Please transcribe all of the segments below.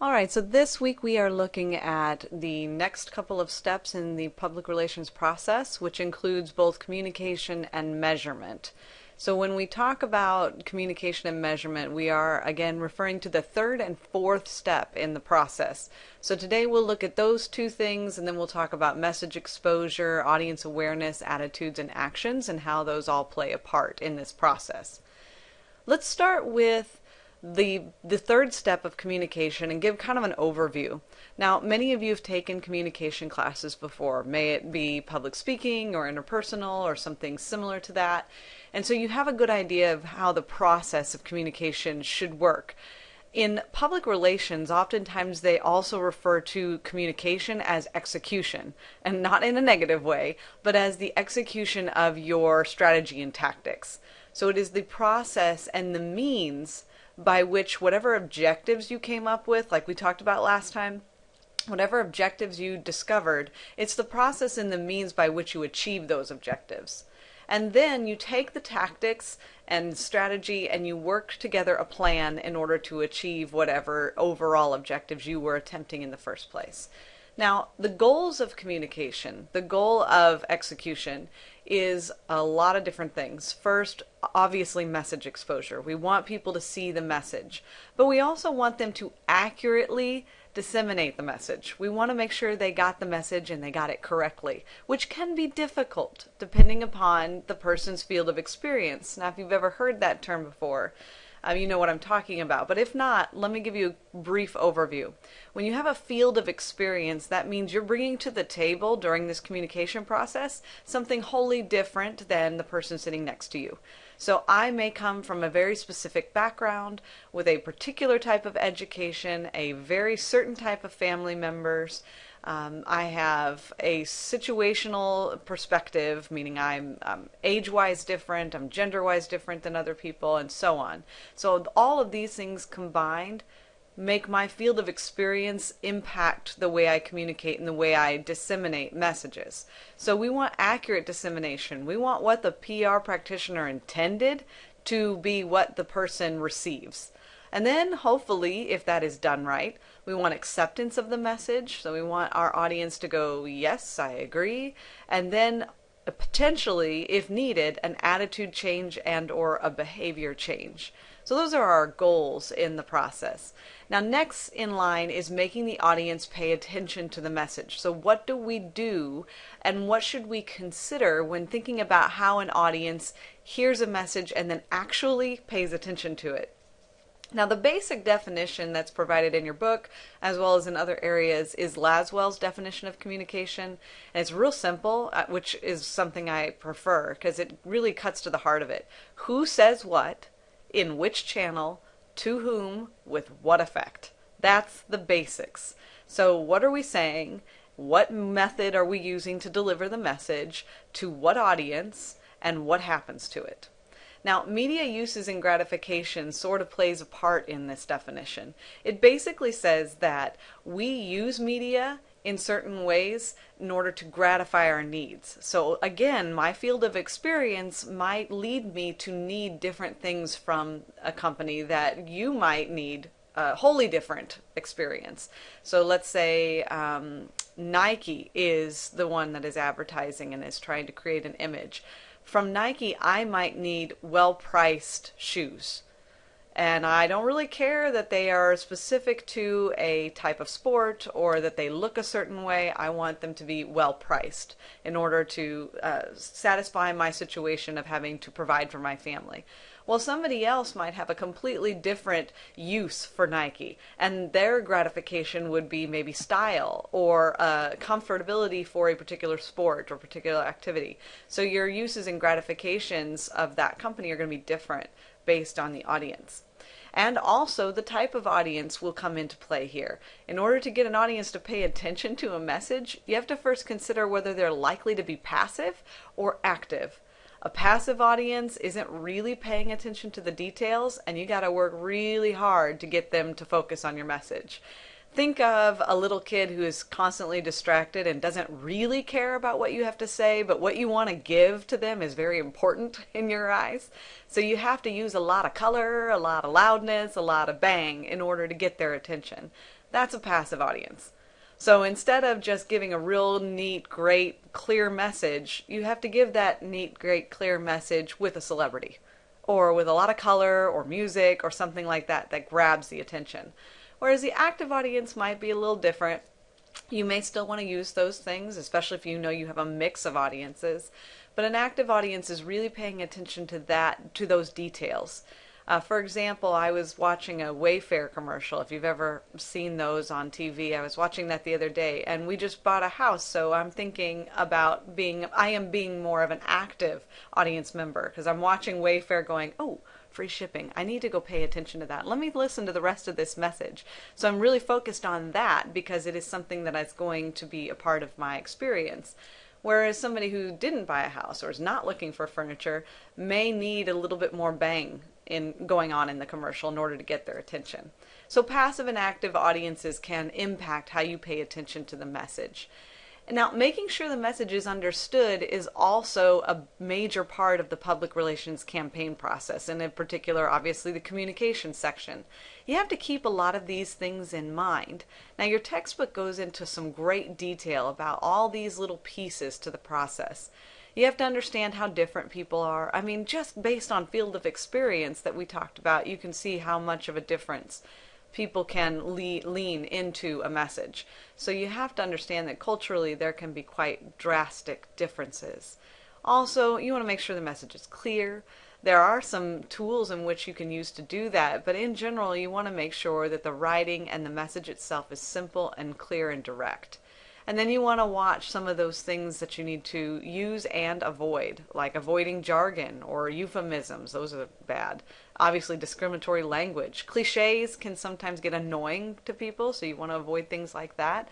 All right, so this week we are looking at the next couple of steps in the public relations process, which includes both communication and measurement. So when we talk about communication and measurement, we are again referring to the third and fourth step in the process. So today we'll look at those two things, and then we'll talk about message exposure, audience awareness, attitudes, and actions, and how those all play a part in this process. Let's start with the third step of communication and give kind of an overview. Now, many of you have taken communication classes before, may it be public speaking or interpersonal or something similar to that. And so you have a good idea of how the process of communication should work. In public relations, oftentimes they also refer to communication as execution, and not in a negative way, but as the execution of your strategy and tactics. So it is the process and the means by which whatever objectives you came up with, like we talked about last time, whatever objectives you discovered, it's the process and the means by which you achieve those objectives. And then you take the tactics and strategy and you work together a plan in order to achieve whatever overall objectives you were attempting in the first place. Now, the goals of communication, the goal of execution is a lot of different things. First, obviously message exposure. We want people to see the message, but we also want them to accurately disseminate the message. We want to make sure they got the message and they got it correctly, which can be difficult depending upon the person's field of experience. Now, if you've ever heard that term before, you know what I'm talking about. But if not, let me give you a brief overview. When you have a field of experience, that means you're bringing to the table during this communication process something wholly different than the person sitting next to you. So I may come from a very specific background with a particular type of education, a very certain type of family members. I have a situational perspective, meaning I'm age-wise different, I'm gender-wise different than other people, and so on. So all of these things combined make my field of experience impact the way I communicate and the way I disseminate messages. So we want accurate dissemination. We want what the PR practitioner intended to be what the person receives. And then hopefully, if that is done right, we want acceptance of the message. So we want our audience to go, yes, I agree. And then potentially, if needed, an attitude change and or a behavior change. So those are our goals in the process. Now, next in line is making the audience pay attention to the message. So what do we do and what should we consider when thinking about how an audience hears a message and then actually pays attention to it? Now, the basic definition that's provided in your book, as well as in other areas, is Laswell's definition of communication. And it's real simple, which is something I prefer, because it really cuts to the heart of it. Who says what, in which channel, to whom, with what effect? That's the basics. So what are we saying? What method are we using to deliver the message? To what audience? And what happens to it? Now, media uses and gratification sort of plays a part in this definition. It basically says that we use media in certain ways in order to gratify our needs. So again, my field of experience might lead me to need different things from a company that you might need a wholly different experience. So let's say Nike is the one that is advertising and is trying to create an image. From Nike, I might need well-priced shoes. And I don't really care that they are specific to a type of sport or that they look a certain way. I want them to be well-priced in order to satisfy my situation of having to provide for my family. Well, somebody else might have a completely different use for Nike, and their gratification would be maybe style or comfortability for a particular sport or particular activity. So your uses and gratifications of that company are going to be different based on the audience. And also the type of audience will come into play here. In order to get an audience to pay attention to a message, you have to first consider whether they're likely to be passive or active. A passive audience isn't really paying attention to the details, and you got to work really hard to get them to focus on your message. Think of a little kid who is constantly distracted and doesn't really care about what you have to say, but what you want to give to them is very important in your eyes. So you have to use a lot of color, a lot of loudness, a lot of bang in order to get their attention. That's a passive audience. So instead of just giving a real neat, great, clear message, you have to give that neat, great, clear message with a celebrity or with a lot of color or music or something like that that grabs the attention. Whereas the active audience might be a little different. You may still want to use those things, especially if you know you have a mix of audiences. But an active audience is really paying attention to those details. For example, I was watching a Wayfair commercial. If you've ever seen those on TV, I was watching that the other day, and we just bought a house, so I'm thinking about I am being more of an active audience member because I'm watching Wayfair going, oh, free shipping. I need to go pay attention to that. Let me listen to the rest of this message. So I'm really focused on that because it is something that is going to be a part of my experience. Whereas somebody who didn't buy a house or is not looking for furniture may need a little bit more bang in going on in the commercial in order to get their attention. So passive and active audiences can impact how you pay attention to the message. Now, making sure the message is understood is also a major part of the public relations campaign process, and in particular, obviously, the communication section. You have to keep a lot of these things in mind. Now, your textbook goes into some great detail about all these little pieces to the process. You have to understand how different people are. I mean, just based on field of experience that we talked about, you can see how much of a difference people can lean into a message. So you have to understand that culturally there can be quite drastic differences. Also, you want to make sure the message is clear. There are some tools in which you can use to do that, but in general you want to make sure that the writing and the message itself is simple and clear and direct. And then you want to watch some of those things that you need to use and avoid, like avoiding jargon or euphemisms. Those are bad. Obviously, discriminatory language. Cliches can sometimes get annoying to people, so you want to avoid things like that.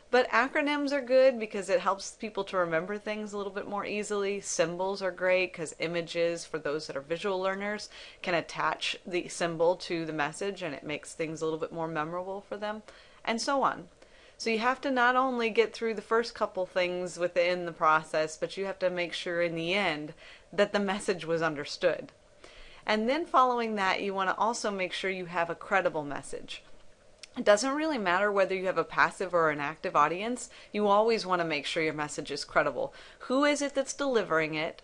But acronyms are good because it helps people to remember things a little bit more easily. Symbols are great because images, for those that are visual learners, can attach the symbol to the message and it makes things a little bit more memorable for them, and so on. So you have to not only get through the first couple things within the process, but you have to make sure in the end that the message was understood. And then following that, you want to also make sure you have a credible message. It doesn't really matter whether you have a passive or an active audience. You always want to make sure your message is credible. Who is it that's delivering it?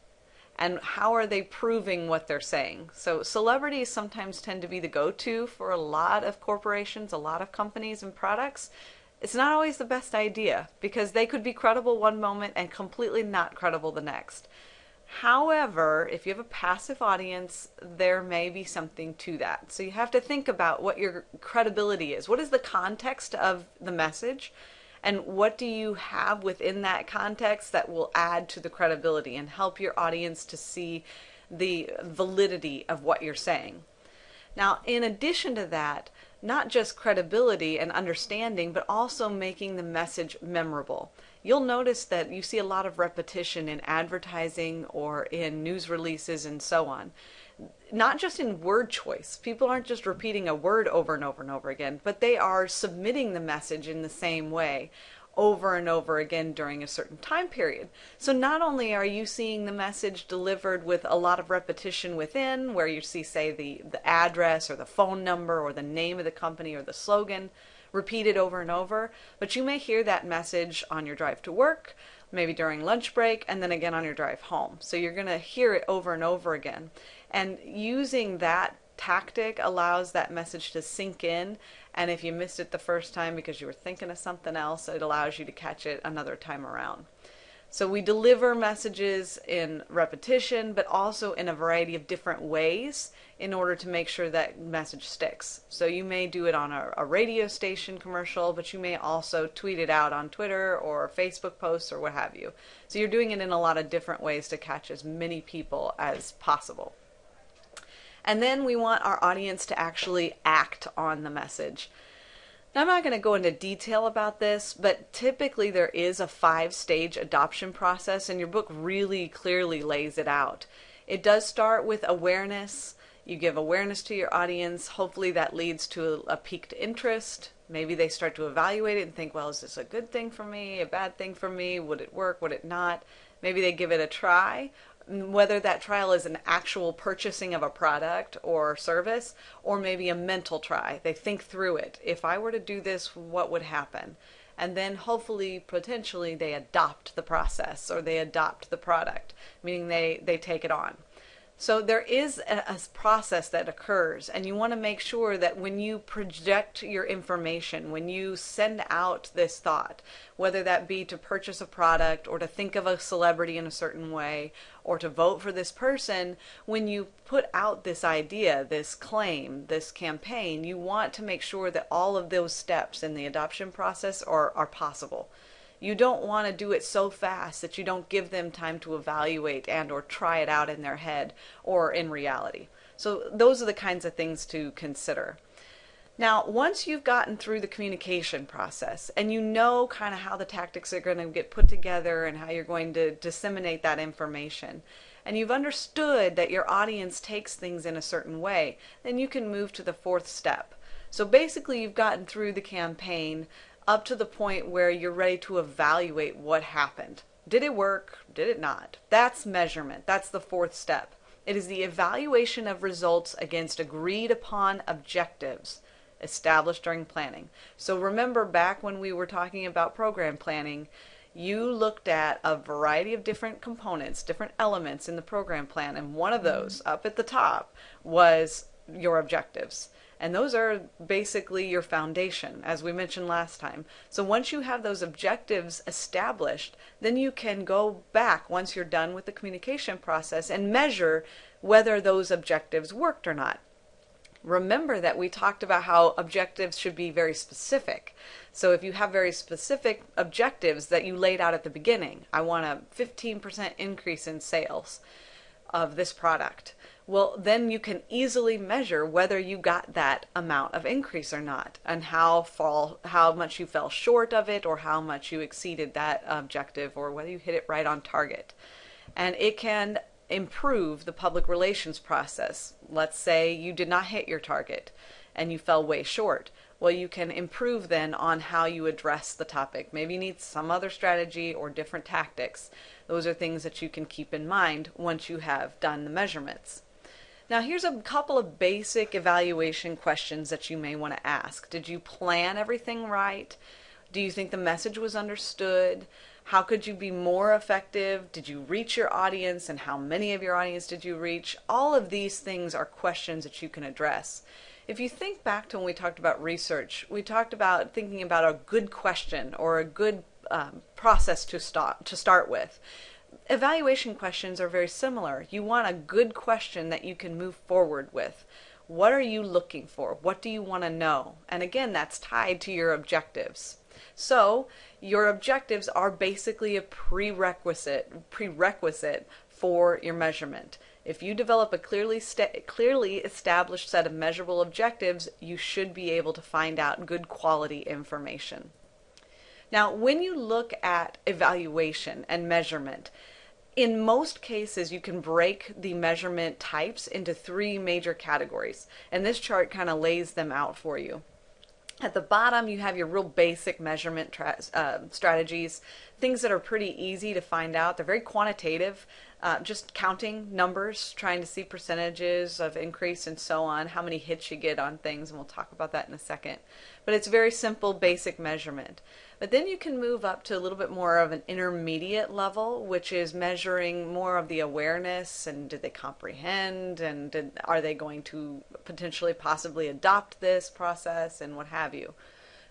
And how are they proving what they're saying? So celebrities sometimes tend to be the go-to for a lot of corporations, a lot of companies and products. It's not always the best idea because they could be credible one moment and completely not credible the next. However, if you have a passive audience, there may be something to that. So you have to think about what your credibility is. What is the context of the message? And what do you have within that context that will add to the credibility and help your audience to see the validity of what you're saying? Now, in addition to that, not just credibility and understanding, but also making the message memorable. You'll notice that you see a lot of repetition in advertising or in news releases and so on. Not just in word choice. People aren't just repeating a word over and over and over again, but they are submitting the message in the same way over and over again during a certain time period. So not only are you seeing the message delivered with a lot of repetition within, where you see, say, the address or the phone number or the name of the company or the slogan repeated over and over, but you may hear that message on your drive to work, maybe during lunch break, and then again on your drive home. So you're going to hear it over and over again. And using that tactic allows that message to sink in, and if you missed it the first time because you were thinking of something else, it allows you to catch it another time around. So we deliver messages in repetition, but also in a variety of different ways in order to make sure that message sticks. So you may do it on a radio station commercial, but you may also tweet it out on Twitter or Facebook posts or what have you. So you're doing it in a lot of different ways to catch as many people as possible. And then we want our audience to actually act on the message. Now, I'm not going to go into detail about this, but typically there is a 5-stage adoption process, and your book really clearly lays it out. It does start with awareness. You give awareness to your audience. Hopefully that leads to a piqued interest. Maybe they start to evaluate it and think, well, is this a good thing for me, a bad thing for me? Would it work? Would it not? Maybe they give it a try. Whether that trial is an actual purchasing of a product or service, or maybe a mental try. They think through it. If I were to do this, what would happen? And then hopefully, potentially, they adopt the process or they adopt the product, meaning they take it on. So there is a process that occurs, and you want to make sure that when you project your information, when you send out this thought, whether that be to purchase a product or to think of a celebrity in a certain way or to vote for this person, when you put out this idea, this claim, this campaign, you want to make sure that all of those steps in the adoption process are possible. You don't want to do it so fast that you don't give them time to evaluate and or try it out in their head or in reality. So those are the kinds of things to consider. Now, once you've gotten through the communication process and you know kind of how the tactics are going to get put together and how you're going to disseminate that information, and you've understood that your audience takes things in a certain way, then you can move to the fourth step. So basically you've gotten through the campaign up to the point where you're ready to evaluate what happened. Did it work? Did it not? That's measurement. That's the fourth step. It is the evaluation of results against agreed upon objectives established during planning. So remember back when we were talking about program planning, you looked at a variety of different components, different elements in the program plan, and one of those up at the top was your objectives. And those are basically your foundation, as we mentioned last time. So once you have those objectives established, then you can go back once you're done with the communication process and measure whether those objectives worked or not. Remember that we talked about how objectives should be very specific. So if you have very specific objectives that you laid out at the beginning, I want a 15% increase in sales of this product. Well, then you can easily measure whether you got that amount of increase or not, and how much you fell short of it, or how much you exceeded that objective, or whether you hit it right on target. And it can improve the public relations process. Let's say you did not hit your target and you fell way short. Well, you can improve then on how you address the topic. Maybe you need some other strategy or different tactics. Those are things that you can keep in mind once you have done the measurements. Now here's a couple of basic evaluation questions that you may want to ask. Did you plan everything right? Do you think the message was understood? How could you be more effective? Did you reach your audience, and how many of your audience did you reach? All of these things are questions that you can address. If you think back to when we talked about research, we talked about thinking about a good question or a good process to start with. Evaluation questions are very similar. You want a good question that you can move forward with. What are you looking for? What do you want to know? And again, that's tied to your objectives. So your objectives are basically a prerequisite for your measurement. If you develop a clearly established set of measurable objectives, you should be able to find out good quality information. Now, when you look at evaluation and measurement, in most cases, you can break the measurement types into three major categories, and this chart kind of lays them out for you. At the bottom, you have your real basic measurement strategies, things that are pretty easy to find out. They're very quantitative, just counting numbers, trying to see percentages of increase and so on, how many hits you get on things, and we'll talk about that in a second. But it's very simple, basic measurement. But then you can move up to a little bit more of an intermediate level, which is measuring more of the awareness, and did they comprehend, and are they going to potentially possibly adopt this process, and what have you.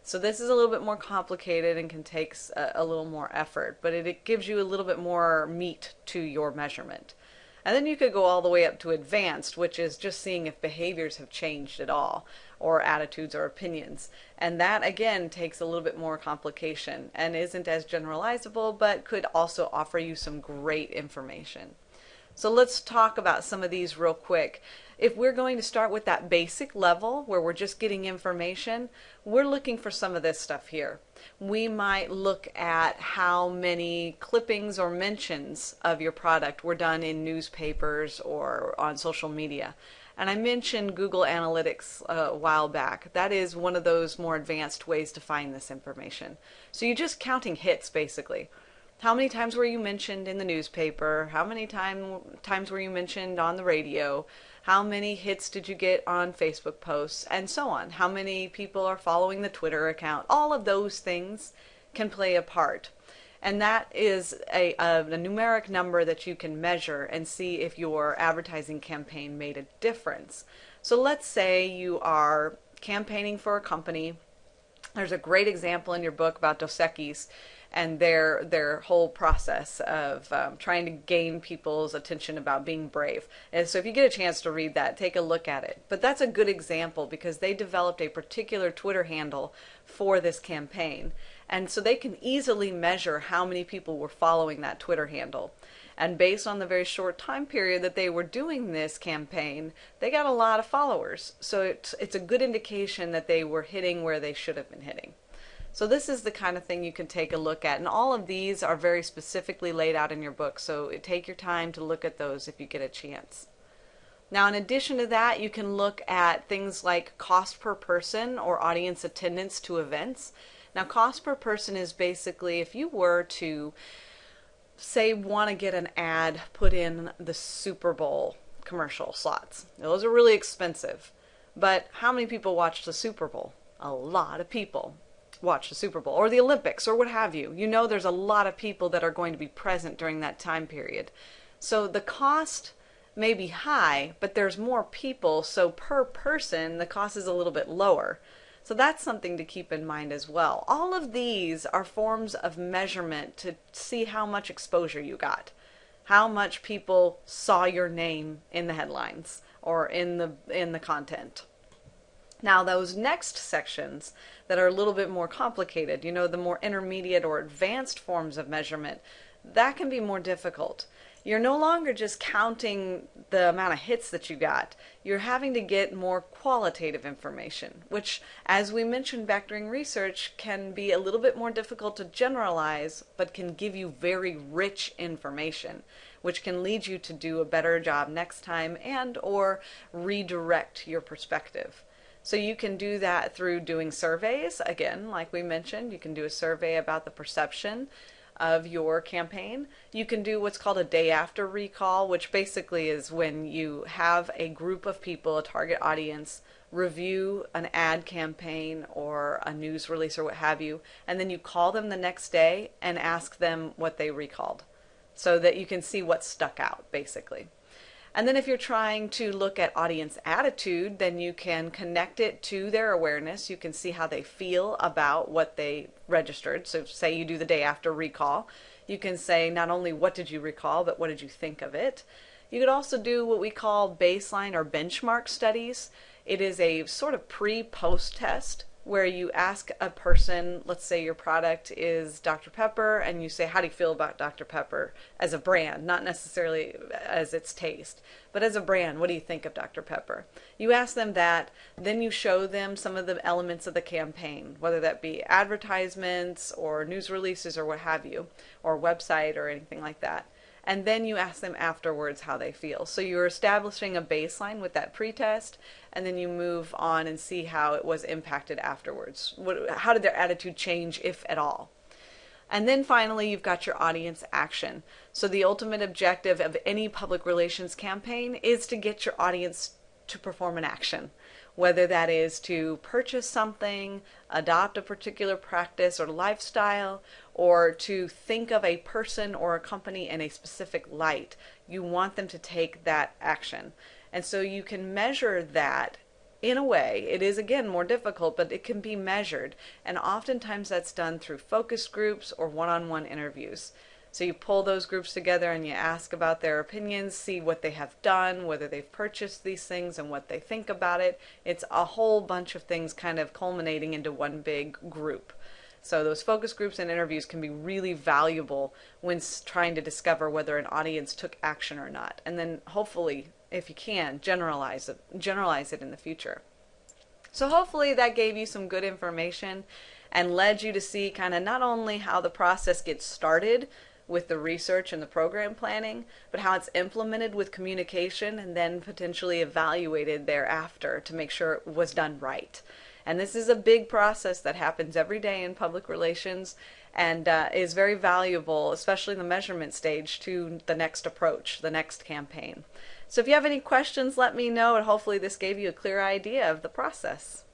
So this is a little bit more complicated and can take a little more effort, but it gives you a little bit more meat to your measurement. And then you could go all the way up to advanced, which is just seeing if behaviors have changed at all, or attitudes or opinions. And that, again, takes a little bit more complication and isn't as generalizable, but could also offer you some great information. So let's talk about some of these real quick. If we're going to start with that basic level where we're just getting information, we're looking for some of this stuff here. We might look at how many clippings or mentions of your product were done in newspapers or on social media. And I mentioned Google Analytics a while back. That is one of those more advanced ways to find this information. So you're just counting hits, basically. How many times were you mentioned in the newspaper? How many times were you mentioned on the radio? How many hits did you get on Facebook posts? And so on. How many people are following the Twitter account? All of those things can play a part. And that is a numeric number that you can measure and see if your advertising campaign made a difference. So let's say you are campaigning for a company. There's a great example in your book about Dos Equis and their whole process of trying to gain people's attention about being brave. And so if you get a chance to read that, take a look at it. But that's a good example because they developed a particular Twitter handle for this campaign. And so they can easily measure how many people were following that Twitter handle. And based on the very short time period that they were doing this campaign, they got a lot of followers. So it's a good indication that they were hitting where they should have been hitting. So this is the kind of thing you can take a look at. And all of these are very specifically laid out in your book. So take your time to look at those if you get a chance. Now, in addition to that, you can look at things like cost per person or audience attendance to events. Now, cost per person is basically if you were to, say, want to get an ad put in the Super Bowl commercial slots. Now, those are really expensive. But how many people watch the Super Bowl? A lot of people watch the Super Bowl or the Olympics or what have you. You know there's a lot of people that are going to be present during that time period. So the cost may be high, but there's more people, so per person the cost is a little bit lower. So that's something to keep in mind as well. All of these are forms of measurement to see how much exposure you got, how much people saw your name in the headlines or in the content. Now those next sections that are a little bit more complicated, you know, the more intermediate or advanced forms of measurement, that can be more difficult. You're no longer just counting the amount of hits that you got. You're having to get more qualitative information, which, as we mentioned back during research, can be a little bit more difficult to generalize, but can give you very rich information, which can lead you to do a better job next time and or redirect your perspective. So you can do that through doing surveys. Again, like we mentioned, you can do a survey about the perception of your campaign. You can do what's called a day after recall, which basically is when you have a group of people, a target audience, review an ad campaign or a news release or what have you, and then you call them the next day and ask them what they recalled so that you can see what stuck out, basically. And then if you're trying to look at audience attitude, then you can connect it to their awareness. You can see how they feel about what they registered. So say you do the day after recall. You can say not only what did you recall, but what did you think of it. You could also do what we call baseline or benchmark studies. It is a sort of pre-post test where you ask a person, let's say your product is Dr. Pepper, and you say, how do you feel about Dr. Pepper as a brand? Not necessarily as its taste, but as a brand, what do you think of Dr. Pepper? You ask them that, then you show them some of the elements of the campaign, whether that be advertisements or news releases or what have you, or website or anything like that. And then you ask them afterwards how they feel. So you're establishing a baseline with that pretest, and then you move on and see how it was impacted afterwards. How did their attitude change, if at all? And then finally, you've got your audience action. So the ultimate objective of any public relations campaign is to get your audience to perform an action, whether that is to purchase something, adopt a particular practice or lifestyle, or to think of a person or a company in a specific light. You want them to take that action. And so you can measure that in a way. It is, again, more difficult, but it can be measured. And oftentimes that's done through focus groups or one-on-one interviews. So you pull those groups together and you ask about their opinions, see what they have done, whether they've purchased these things and what they think about it. It's a whole bunch of things kind of culminating into one big group. So those focus groups and interviews can be really valuable when trying to discover whether an audience took action or not. And then hopefully, if you can, generalize it in the future. So hopefully that gave you some good information and led you to see kind of not only how the process gets started, with the research and the program planning, but how it's implemented with communication and then potentially evaluated thereafter to make sure it was done right. And this is a big process that happens every day in public relations and is very valuable, especially in the measurement stage, to the next approach, the next campaign. So if you have any questions, let me know, and hopefully this gave you a clear idea of the process.